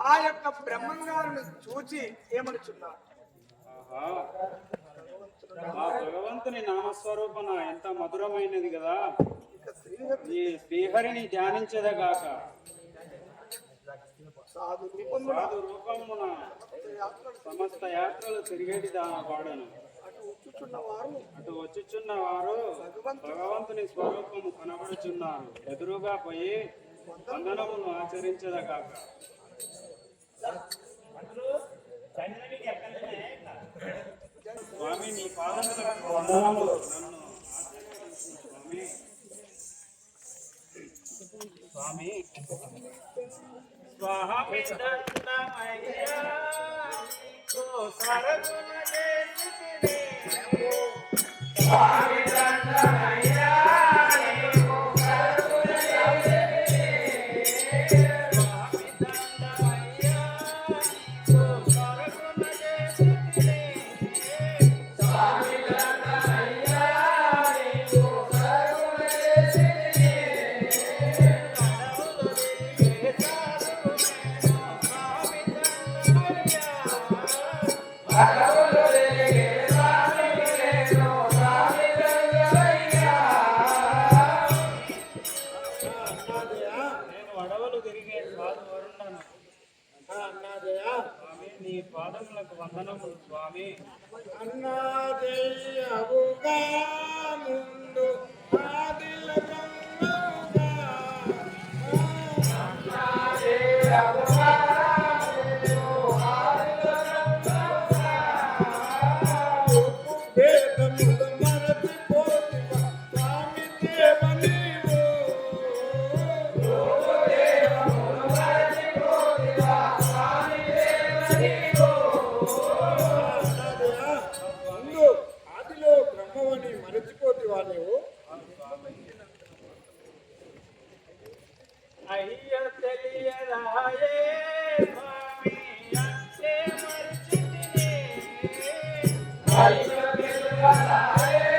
ఆ యొక్క బ్రహ్మంగారిని చూచి ఏమనుచున్నారు? భగవంతుని నామస్వరూపన ఎంత మధురమైనది కదా. ఈ శ్రీహరిని ధ్యానించదగాక సాధు రూపమున సమస్త యాత్రలు తిరిగేటి వాడను. అటు వచ్చుచున్న వారు భగవంతుని స్వరూపము కనబడుచున్నారు. ఎదురుగా పోయి వందనమును ఆచరించదగాక. స్వామి నీ పాదములకు వందనములు. నన్ను ఆచరించు స్వామి. స్వామి స్వాహమిదండమయ్యా నీ పాదములకు వందనములు స్వామి. అన్నాదేయవుగా ముందు అయ్య తెలియరాయే స్వామి అంటే మరిచితిని. అయ్య తెలియరాయే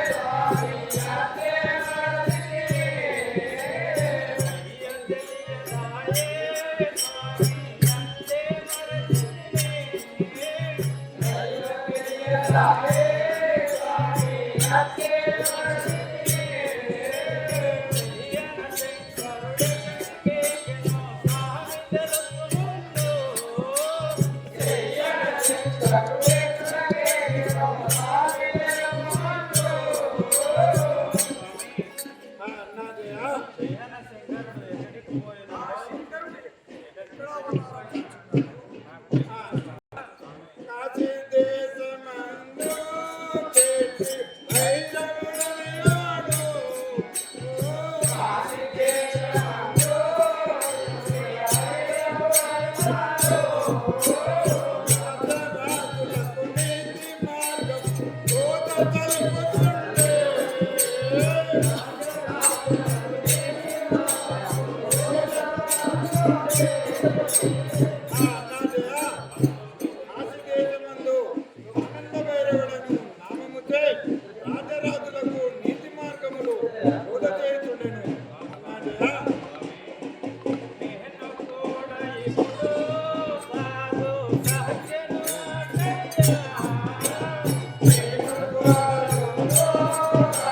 స్వామి అంటే మరిచితిని. అయ్య తెలియరాయే స్వామి అంటే మరిచితిని. అయ్య తెలియరాయే స్వామి అంటే మరిచితిని. Oh